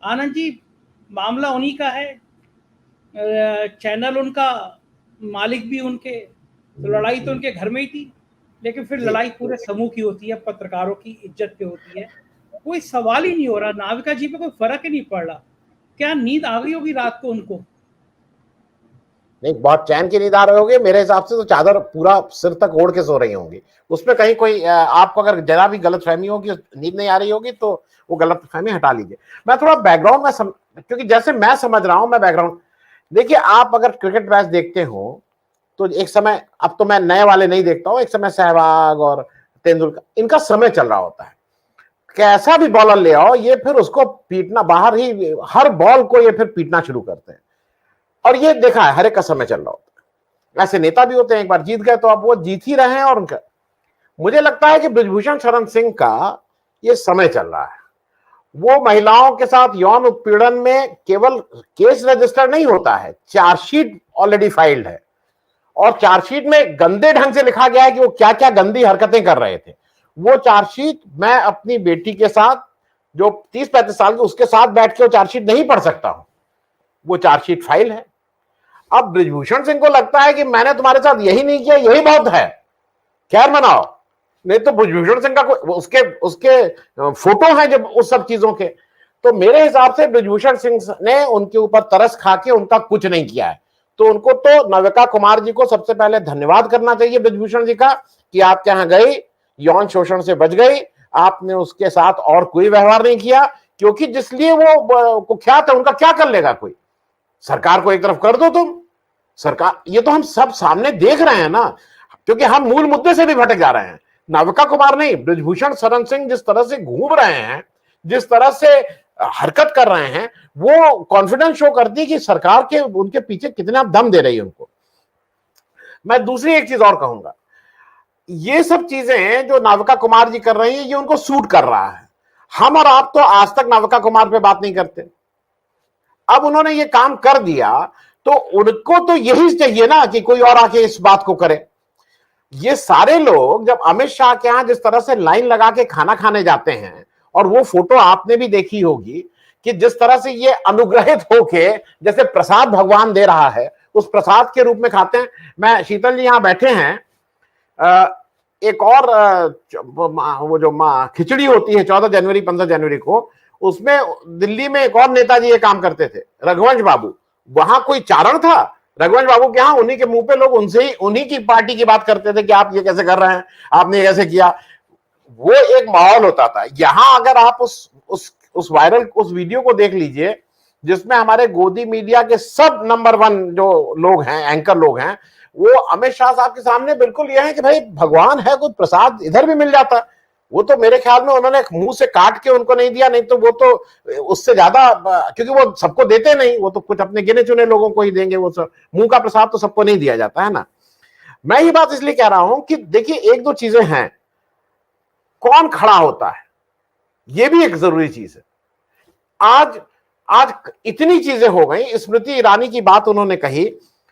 आनंद जी, मामला उन्हीं का है, चैनल उनका, मालिक भी उनके, तो लड़ाई तो उनके घर में ही थी। लेकिन फिर लड़ाई पूरे समूह की होती है, पत्रकारों की इज्जत पे होती है। कोई सवाल ही नहीं हो रहा, नाविका जी पे कोई फर्क ही नहीं पड़ रहा। क्या नींद आ गई होगी रात को उनको? नहीं, बहुत चैन की नींद आ रही होगी। मेरे हिसाब से तो चादर पूरा सिर तक ओढ़ के सो रही होंगी। उसमें कहीं कोई आपको अगर जरा भी गलत फहमी होगी, नींद नहीं आ रही होगी, तो वो गलत फहमी हटा लीजिए। मैं थोड़ा बैकग्राउंड में क्योंकि जैसे मैं समझ रहा हूं, मैं बैकग्राउंड देखिए। आप अगर क्रिकेट मैच देखते हो तो एक समय, अब तो मैं नए वाले नहीं देखता हूं, एक समय सहवाग और तेंदुलकर, इनका समय चल रहा होता है। कैसा भी बॉलर ले आओ, ये फिर उसको पीटना, बाहर ही हर बॉल को ये फिर पीटना शुरू करते हैं। और ये देखा है, हर एक का समय चल रहा होता है। ऐसे नेता भी होते हैं, एक बार जीत गए तो अब वो जीत ही रहे हैं। और उनका, मुझे लगता है कि बृजभूषण शरण सिंह का ये समय चल रहा है। वो महिलाओं के साथ यौन उत्पीड़न में केवल केस रजिस्टर नहीं होता है, चार्जशीट ऑलरेडी फाइल्ड है। और चार्जशीट में गंदे ढंग से लिखा गया है कि वो क्या क्या गंदी हरकतें कर रहे थे। वो चार्जशीट मैं अपनी बेटी के साथ, जो 30-35 साल की, उसके साथ बैठ के वो चार्जशीट नहीं पढ़ सकता हूं। वो चार्जशीट फाइल है। अब बृजभूषण सिंह को लगता है कि मैंने तुम्हारे साथ यही नहीं किया, यही बहुत है, खैर मनाओ। नहीं तो बृजभूषण सिंह का उसके उसके फोटो हैं जब उस सब चीजों के। तो मेरे हिसाब से बृजभूषण सिंह ने उनके ऊपर तरस खा के उनका कुछ नहीं किया है। तो उनको तो नाविका कुमार जी को सबसे पहले धन्यवाद करना चाहिए बृजभूषण जी का, कि आप यहां गई, यौन शोषण से बच गई, आपने उसके साथ और कोई व्यवहार नहीं किया। क्योंकि जिसलिए वो कुख्यात है, उनका क्या कर लेगा कोई? सरकार को एक तरफ कर दो तुम। सरकार, ये तो हम सब सामने देख रहे हैं ना, क्योंकि हम मूल मुद्दे से भी भटक जा रहे हैं। नाविका कुमार नहीं, बृजभूषण शरण सिंह जिस तरह से घूम रहे हैं, जिस तरह से हरकत कर रहे हैं, वो कॉन्फिडेंस शो करती है कि सरकार के उनके पीछे कितना दम दे रही है उनको। मैं दूसरी एक चीज और कहूंगा, ये सब चीजें जो नाविका कुमार जी कर रही है, ये उनको सूट कर रहा है। हम और आप तो आज तक नाविका कुमार पे बात नहीं करते। अब उन्होंने ये काम कर दिया तो उनको तो यही चाहिए ना कि कोई और आके इस बात को करे। ये सारे लोग जब अमित शाह के यहां जिस तरह से लाइन लगा के खाना खाने जाते हैं, और वो फोटो आपने भी देखी होगी कि जिस तरह से ये अनुग्रहित होके, जैसे प्रसाद भगवान दे रहा है, उस प्रसाद के रूप में खाते हैं। मैं, शीतल जी यहां बैठे हैं, एक और वो जो खिचड़ी होती है 14 जनवरी 15 जनवरी को, उसमें दिल्ली में एक और नेताजी ये काम करते थे, रघुवंश बाबू। वहां कोई चारण था रघुवंश बाबू के यहाँ, उन्हीं के मुंह पे लोग उनसे ही, उन्हीं की पार्टी की बात करते थे कि आप ये कैसे कर रहे हैं, आपने ये कैसे किया। वो एक माहौल होता था। यहां अगर आप उस वायरल उस वीडियो को देख लीजिए, जिसमें हमारे गोदी मीडिया के सब नंबर 1 जो लोग हैं, एंकर लोग हैं, वो अमित शाह साहब के सामने बिल्कुल ये है कि भाई भगवान है, कुछ प्रसाद इधर भी मिल जाता। वो तो मेरे ख्याल में उन्होंने मुंह से काट के उनको नहीं दिया, नहीं तो वो तो उससे ज्यादा, क्योंकि वो सबको देते नहीं, वो तो कुछ अपने गिने चुने लोगों को ही देंगे। वो सब मुंह का प्रसाद तो सबको नहीं दिया जाता है ना। मैं ये बात इसलिए कह रहा हूं कि देखिए, एक दो चीजें हैं, कौन खड़ा होता है, ये भी एक जरूरी चीज है। आज आज इतनी चीजें हो गई। स्मृति ईरानी की बात उन्होंने कही,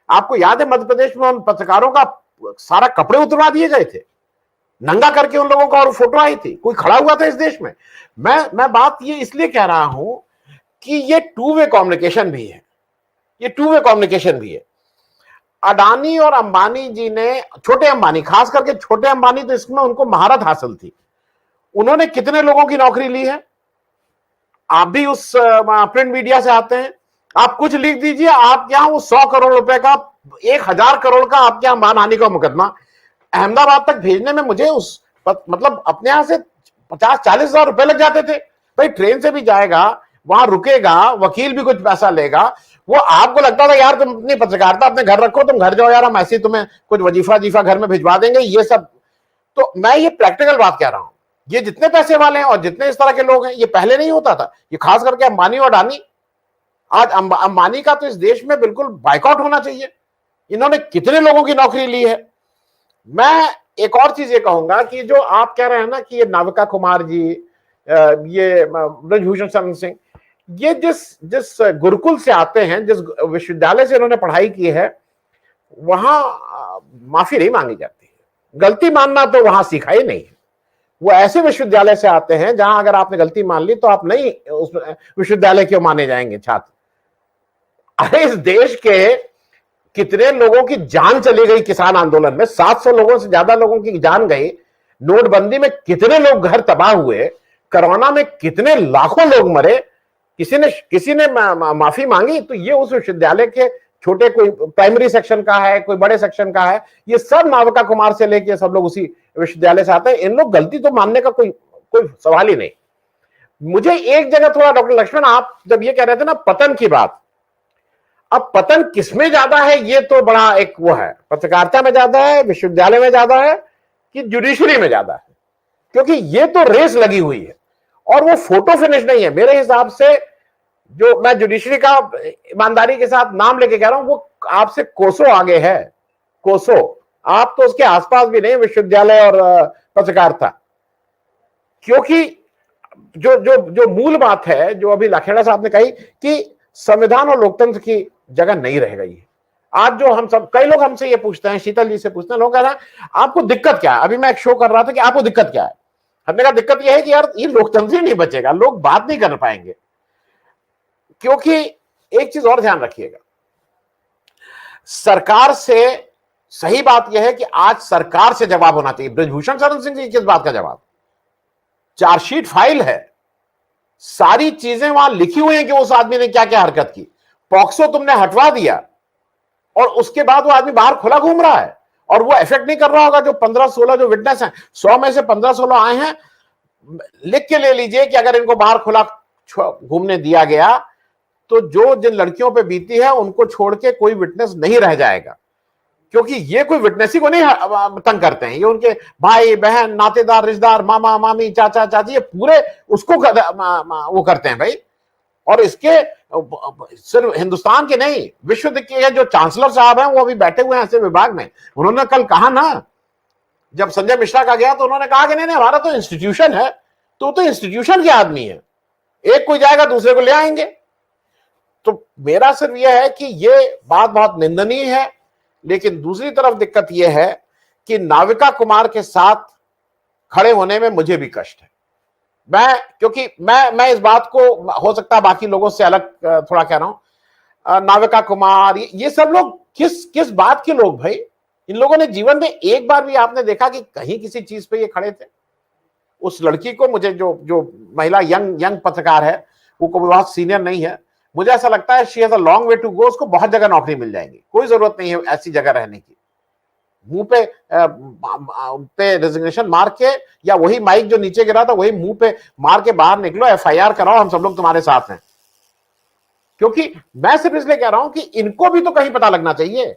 आपको याद है मध्य प्रदेश में उन पत्रकारों का सारा कपड़े उतरवा दिए गए थे, नंगा करके उन लोगों का, और फोटो आई थी, कोई खड़ा हुआ था इस देश में? मैं बात ये इसलिए कह रहा हूं कि ये टू वे कम्युनिकेशन भी है, ये टू वे कम्युनिकेशन भी है। अडानी और अंबानी जी ने, छोटे अंबानी, खास करके छोटे अंबानी, तो इसमें उनको महारत हासिल थी। उन्होंने कितने लोगों की नौकरी ली है? आप भी उस प्रिंट मीडिया से आते हैं, आप कुछ लिख दीजिए, आप यहां वो 100 करोड़ रुपए का, 1000 करोड़ का आपके यहां मानहानि का मुकदमा अहमदाबाद तक भेजने में मुझे मतलब अपने यहां से 50-40 हजार रुपए लग जाते थे। भाई ट्रेन से भी जाएगा, वहां रुकेगा, वकील भी कुछ पैसा लेगा। वो आपको लगता था यार तुम अपनी पत्रकारिता अपने घर रखो, तुम घर जाओ यार, हम ऐसे तुम्हें कुछ वजीफा घर में भिजवा देंगे, ये सब। तो मैं ये प्रैक्टिकल बात कह रहा हूं। ये जितने पैसे वाले हैं और जितने इस तरह के लोग हैं, ये पहले नहीं होता था। ये खास करके अंबानी और अडानी। आज अंबानी का तो इस देश में बिल्कुल बाइकआउट होना चाहिए। इन्होंने कितने लोगों की नौकरी ली है। मैं एक और चीज ये कहूंगा कि जो आप कह रहे हैं ना कि ये नाविका कुमार जी, ये बृजभूषण शरण सिंह, ये जिस गुरुकुल से आते हैं, जिस विश्वविद्यालय से इन्होंने पढ़ाई की है, वहां माफी नहीं मांगी जाती है। गलती मानना तो वहां सीखा ही नहीं है। वो ऐसे विश्वविद्यालय से आते हैं जहां अगर आपने गलती मान ली तो आप नहीं उस विश्वविद्यालय के माने जाएंगे छात्र। अरे इस देश के कितने लोगों की जान चली गई किसान आंदोलन में, 700 लोगों से ज्यादा लोगों की जान गई, नोटबंदी में कितने लोग घर तबाह हुए, कोरोना में कितने लाखों लोग मरे, किसी ने माफी मांगी? तो ये उस विश्वविद्यालय के छोटे, कोई प्राइमरी सेक्शन का है, कोई बड़े सेक्शन का है, ये सब नाविका कुमार से लेके सब लोग उसी विश्वविद्यालय से आते हैं। इन लोग गलती तो मानने का कोई सवाल ही नहीं। मुझे एक जगह थोड़ा, डॉक्टर लक्ष्मण, आप जब ये कह रहे थे ना पतन की बात, अब पतन किसमें ज्यादा है ये तो बड़ा एक वो है, पत्रकारिता में ज्यादा है, विश्वविद्यालय में ज्यादा है, कि जुडिशरी में ज्यादा है? क्योंकि ये तो रेस लगी हुई है और वो फोटो फिनिश नहीं है मेरे हिसाब से। जो मैं जुडिशरी का ईमानदारी के साथ नाम लेके कह रहा हूं, वो आपसे कोसों आगे है, कोसों। आप तो उसके आसपास भी नहीं, विश्वविद्यालय और पत्रकारिता। क्योंकि जो जो जो मूल बात है जो अभी लाखेड़ा साहब ने कही कि संविधान और लोकतंत्र की जगह नहीं रह गई है। आज जो हम सब, कई लोग हमसे ये पूछते हैं, शीतल जी से पूछते हैं, लोग कह रहे हैं आपको दिक्कत क्या है? अभी मैं एक शो कर रहा था कि आपको दिक्कत क्या है? हमने कहा दिक्कत यह है कि यार ये लोकतंत्र ही नहीं बचेगा, लोग बात नहीं कर पाएंगे। क्योंकि एक चीज और ध्यान रखिएगा, सरकार से, सही बात यह है कि आज सरकार से जवाब होना चाहिए। बृजभूषण शरण सिंह जी किस बात का जवाब? चार्जशीट फाइल है, सारी चीजें वहां लिखी हुई हैं कि उस आदमी ने क्या क्या हरकत की। पॉक्सो तुमने हटवा दिया और उसके बाद वो आदमी बाहर खुला घूम रहा है और वो इफेक्ट नहीं कर रहा होगा। जो 15-16 जो विटनेस हैं, 100 में से 15-16 आए हैं, लिख के ले लीजिए कि अगर इनको बाहर खुला घूमने दिया गया तो जो जिन लड़कियों पे बीती है उनको छोड़ के कोई विटनेस नहीं रह जाएगा। क्योंकि ये कोई विटनेसी को नहीं तंग करते हैं, ये उनके भाई बहन, नातेदार, रिश्तेदार, मामा मामी, चाचा चाची, ये पूरे उसको वो करते हैं भाई। और इसके सिर्फ हिंदुस्तान के नहीं, विश्व के जो चांसलर साहब हैं वो अभी बैठे हुए हैं ऐसे विभाग में। उन्होंने कल कहा ना, जब संजय मिश्रा का गया तो उन्होंने कहा कि नहीं नहीं, हमारा तो इंस्टीट्यूशन है, तो इंस्टीट्यूशन के आदमी है, एक कोई जाएगा दूसरे को ले आएंगे। तो मेरा सिर्फ यह है कि ये बात बहुत निंदनीय है। लेकिन दूसरी तरफ दिक्कत यह है कि नाविका कुमार के साथ खड़े होने में मुझे भी कष्ट है। क्योंकि मैं इस बात को, हो सकता है बाकी लोगों से अलग थोड़ा कह रहा हूं, नाविका कुमार, ये सब लोग किस बात के लोग भाई? इन लोगों ने जीवन में एक बार भी आपने देखा कि कहीं किसी चीज पे ये खड़े थे? उस लड़की को, मुझे जो महिला यंग पत्रकार है, वो बहुत सीनियर नहीं है, मुझे ऐसा लगता है she has a long way to go. उसको बहुत जगह नौकरी मिल जाएगी, कोई जरूरत नहीं है ऐसी जगह रहने की। मुंह पे रेजिग्नेशन मार के, या वही माइक जो नीचे गिरा था वही मुंह पे मार के बाहर निकलो, एफआईआर कराओ, हम सब लोग तुम्हारे साथ हैं। क्योंकि मैं सिर्फ इसलिए कह रहा हूं कि इनको भी तो कहीं पता लगना चाहिए।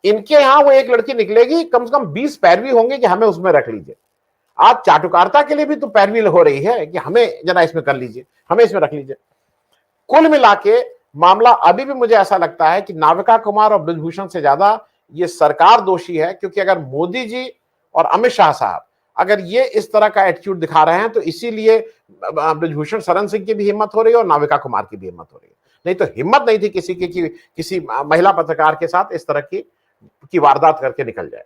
इनके यहां वो एक लड़की निकलेगी, कम से कम 20 पैरवी होंगे कि हमें उसमें रख लीजिए। आज चाटुकारिता के लिए भी तो पैरवी हो रही है कि हमें जरा इसमें कर लीजिए, हमें इसमें रख लीजिए। कुल मिला के मामला अभी भी मुझे ऐसा लगता है कि नाविका कुमार और बृजभूषण से ज्यादा ये सरकार दोषी है। क्योंकि अगर मोदी जी और अमित शाह साहब अगर ये इस तरह का एटीट्यूड दिखा रहे हैं तो इसीलिए बृजभूषण शरण सिंह की भी हिम्मत हो रही है और नाविका कुमार की भी हिम्मत हो रही है। नहीं तो हिम्मत नहीं थी किसी की कि किसी महिला पत्रकार के साथ इस तरह की वारदात करके निकल जाए।